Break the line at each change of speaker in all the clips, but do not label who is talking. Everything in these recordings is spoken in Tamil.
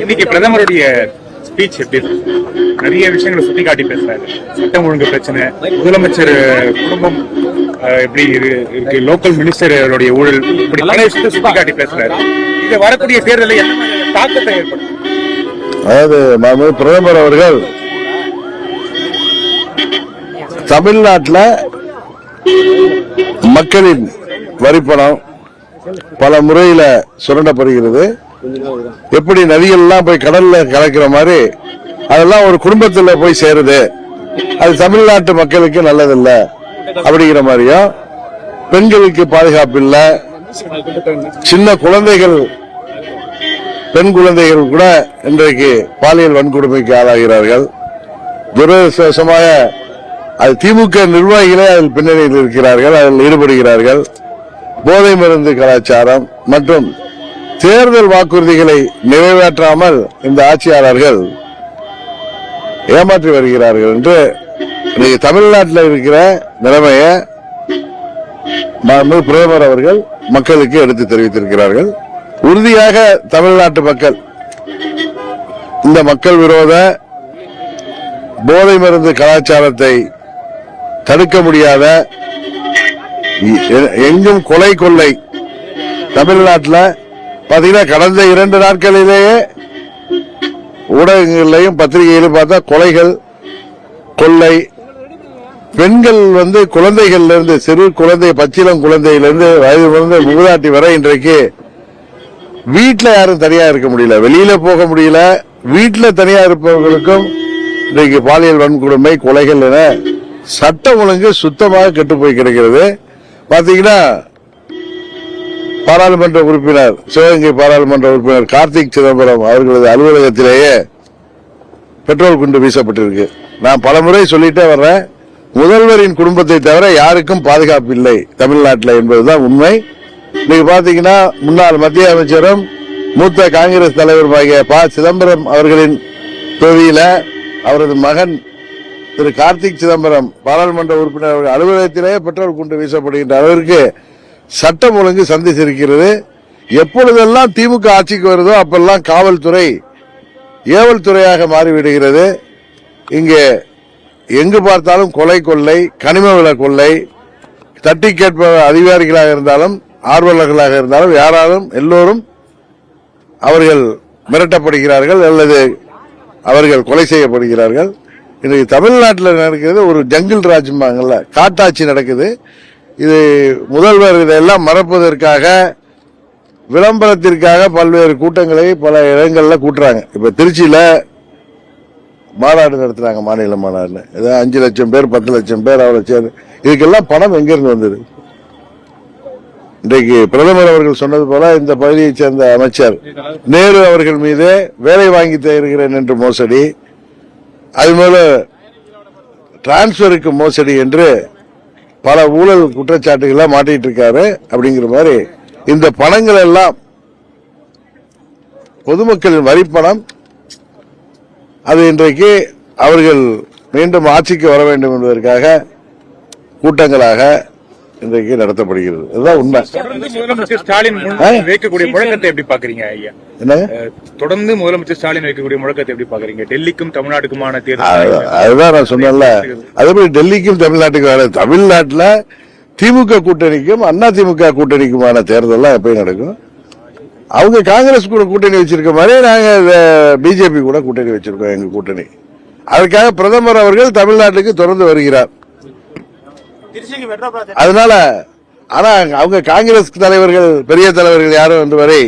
இன்னைக்கு பிரதமருடைய ஸ்பீச் எப்படி நிறைய விஷயங்களை சுட்டி காட்டி பேசுறாரு. சட்டம் ஒழுங்கு பிரச்சனை, முதலமைச்சர் குடும்பம் எப்படி இருக்கு, லோக்கல் மினிஸ்டருடைய ஊழல், இப்படி பல விஷயத்தை சுட்டி காட்டி பேசுறாரு. இது வரக்கூடிய தேர்தலில் என்ன மாதிரியான தாக்கத்தை ஏற்படும்?
அதாவது பிரதமர் அவர்கள் தமிழ்நாட்டில் மக்களின் வரிப்பணம் பல முறையில சுரண்டப்படுகிறது. எப்படி நதிகள் எல்லாம் போய் கடல்ல கலக்கிற மாதிரி அதெல்லாம் ஒரு குடும்பத்துல போய் சேருது. அது தமிழ்நாட்டு மக்களுக்கு நல்லதில்ல அப்படிங்கிற மாதிரியும், பெண்களுக்கு பாதுகாப்பு இல்ல, சின்ன குழந்தைகள், பெண் குழந்தைகள் கூட இன்றைக்கு பாலியல் வன்கொடுமைக்கு ஆளாகிறார்கள். துரதிருஷ்டவசமாக அது திமுக நிர்வாகிகளே அதில் பின்னணியில் இருக்கிறார்கள், அதில் ஈடுபடுகிறார்கள். போதை மருந்து கலாச்சாரம் மற்றும் தேர்தல் வாக்குறுதிகளை நிறைவேற்றாமல் இந்த ஆட்சியாளர்கள் ஏமாற்றி வருகிறார்கள் என்று தமிழ்நாட்டில் இருக்கிற நிலைமையை பிரதமர் அவர்கள் மக்களுக்கு எடுத்து தெரிவித்திருக்கிறார்கள். உறுதியாக தமிழ்நாட்டு மக்கள் இந்த மக்கள் விரோத போதை மருந்து கலாச்சாரத்தை தடுக்க முடியாத, எங்கும் கொலை கொள்ளை, தமிழ்நாட்டில் பாத்தீங்கன்னா கடந்த 2 நாட்களிலேயே ஊடகங்களிலையும் பத்திரிகையிலும் பார்த்தா கொலைகள், கொள்ளை, பெண்கள் குழந்தைகள்ல இருந்து, சிறு குழந்தை, பச்சிலம் குழந்தையிலிருந்து வயது குழந்தை மூதாட்டி வரை இன்றைக்கு வீட்டில் யாரும் தனியா இருக்க முடியல, வெளியில போக முடியல. வீட்டில் தனியா இருப்பவர்களுக்கும் இன்றைக்கு பாலியல் வன்கொடுமை, கொலைகள் என சட்டம் ஒழுங்கு சுத்தமாக கெட்டு போய் கிடக்கிறது. பாத்தீங்கன்னா பாராளுமன்ற உறுப்பினர், சிவகங்கை பாராளுமன்ற உறுப்பினர் கார்த்திக் சிதம்பரம் அவர்களது அலுவலகத்திலேயே பெட்ரோல் குண்டு வீசப்பட்டிருக்கு. நான் பலமுறை சொல்லிட்டே வர்றேன், முதல்வரின் குடும்பத்தை தவிர யாருக்கும் பாதுகாப்பு இல்லை தமிழ்நாட்டில் என்பதுதான் உண்மை. இன்னைக்கு பாத்தீங்கன்னா முன்னாள் மத்திய அமைச்சரும் மூத்த காங்கிரஸ் தலைவருமாகிய ப. சிதம்பரம் அவர்களின் தொகுதியில அவரது மகன் திரு கார்த்திக் சிதம்பரம் பாராளுமன்ற உறுப்பினர் அலுவலகத்திலேயே பெட்ரோல் குண்டு வீசப்படுகின்ற அளவிற்கு சட்டம் ஒழுங்கு சந்திச்சிருக்கிறது. எப்பொழுதெல்லாம் திமுக ஆட்சிக்கு வருதோ அப்பெல்லாம் காவல்துறை ஏவல் துறையாக மாறிவிடுகிறது. இங்கே எங்கு பார்த்தாலும் கொலை, கொள்ளை, கனிம வள கொள்ளை, தட்டி கேட்ப அதிகாரிகளாக இருந்தாலும் ஆர்வலர்களாக இருந்தாலும் யாராலும் எல்லோரும் அவர்கள் மிரட்டப்படுகிறார்கள் அல்லது அவர்கள் கொலை செய்யப்படுகிறார்கள். இன்றைக்கு தமிழ்நாட்டில் நடக்கிறது ஒரு ஜங்கிள் ராஜ்யம்பாங்கல்ல, காட்டாட்சி நடக்குது. இது முதல்வர் இதெல்லாம் மறப்பதற்காக, விளம்பரத்திற்காக பல்வேறு கூட்டங்களை பல இடங்கள்ல கூட்டுறாங்க. இப்ப திருச்சியில மாநாடு நடத்துறாங்க, மாநில மாநாடு. 5 லட்சம் பேர், 10 லட்சம் பேர் அவரை சேர்ந்து, இதுக்கெல்லாம் பணம் எங்கிருந்து வந்தது? இன்றைக்கு பிரதமர் அவர்கள் சொன்னது போல இந்த பகுதியைச் சேர்ந்த அமைச்சர் நேரு அவர்கள் மீது வேலை வாங்கி தருகிறேன் என்று மோசடி, அதுபோல டிரான்ஸ்பருக்கு மோசடி என்று பல ஊழல் குற்றச்சாட்டுகளை மாட்டிட்டு இருக்காரு. அப்படிங்கிற மாதிரி இந்த பணங்கள் எல்லாம் பொதுமக்களின் வரிப்பணம். அது இன்றைக்கு அவர்கள் மீண்டும் ஆட்சிக்கு வர வேண்டும் என்பதற்காக கூட்டங்களாக இன்றைக்கு நடத்தப்படுகிறது. அதுதான் உண்மை.
முதலமைச்சர் ஸ்டாலின் வைக்கக்கூடிய முழக்கத்தை எப்படி பாக்குறீங்க ஐயா? தொடர்ந்து முதலமைச்சர் ஸ்டாலின் வைக்கக்கூடிய முழக்கத்தை எப்படி பாக்குறீங்க? டெல்லிக்கும் தமிழ்நாட்டுக்குமான தேர்தல்,
அதுதான் நான் சொன்னேன்ல. அதே மாதிரி டெல்லிக்கும் தமிழ்நாட்டுக்கும், தமிழ்நாட்டில் திமுக கூட்டணிக்கும் அண்ணா திமுக கூட்டணிக்குமான தேர்தல் எப்பயும் நடக்கும். அவங்க காங்கிரஸ் கூட கூட்டணி வச்சிருக்க மாதிரி நாங்க பிஜேபி கூட கூட்டணி வச்சிருக்கோம், எங்க கூட்டணி. அதுக்காக பிரதமர் அவர்கள் தமிழ்நாட்டுக்கு தொடர்ந்து வருகிறார். அதனால ஆனா அவங்க காங்கிரஸ் தலைவர்கள், பெரிய தலைவர்கள் யாரும் இன்று வரை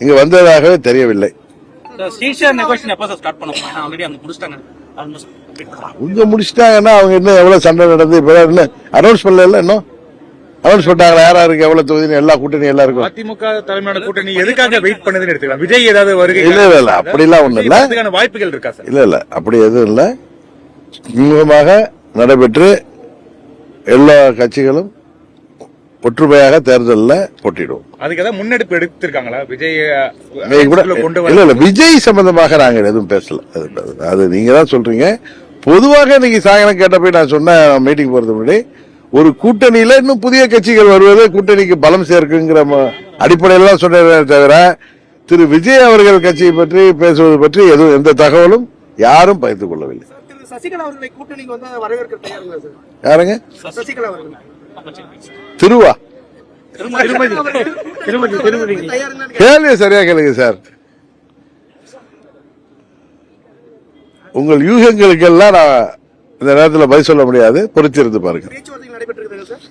இங்க வந்ததாகவே தெரியவில்லை. அவங்க முடிச்சிட்டாங்கன்னா அவங்க இன்னும் எவ்வளவு சண்டை நடந்து அனௌன்ஸ் பண்ணல, இன்னும் அனௌன்ஸ் பண்ணாங்களா யாராருக்கு எவ்வளவு தொகுதி, எல்லா கூட்டணி எல்லாருக்கும்.
அதிமுக தலைமையான கூட்டணி எதுக்காக வெயிட் பண்ணதுன்னு எடுத்துக்கலாம். விஜய் ஏதாவது வருகை?
இல்ல அப்படிலாம் ஒண்ணு இல்ல,
வாய்ப்புகள் இருக்கா சார்?
இல்ல அப்படி எதுவும் இல்ல. சுமூகமாக நடைபெற்று எல்லா கட்சிகளும் ஒற்றுமையாக தேர்தலில் போட்டிடுவோம்.
அதுக்கு முன்னெடுப்பு எடுத்திருக்காங்களா விஜய்?
இல்ல விஜய் சம்பந்தமாக நாங்க எதுவும் பேசல. அது நீங்க தான் சொல்றீங்க. பொதுவாக இன்னைக்கு சாயங்காலம் கேட்டப்ப நான் சொன்ன மீட்டிங் போறது முன்னாடி ஒரு கூட்டணியில இன்னும் புதிய கட்சிகள் வருவது கூட்டணிக்கு பலம் சேர்க்குங்கிற அடிப்படையில சொன்னதே தவிர திரு விஜய் அவர்கள் கட்சியை பற்றி பேசுவது பற்றி எதுவும் எந்த தகவலும் யாரும் பகிர்ந்து கொள்ளவில்லை.
திரு சசிகலா அவர்களை கூட்டணிக்கு வந்து வரவேற்க தயாருங்களா சார்?
யாருங்க?
சசிகலா அவர்கள்
திருவா
தயாருங்களான்னு
கேள்வி சரியா கேளுங்க சார். உங்கள் யூகங்களுக்கெல்லாம் நான் இந்த நேரத்தில் பதில் சொல்ல முடியாது, பொறுத்திருந்து பாருங்க.
பேச்சுவார்த்தை நடைபெற்றிருக்கிறது சார்.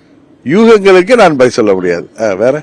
யூகங்களுக்கு நான் பதில் சொல்ல முடியாது. வேற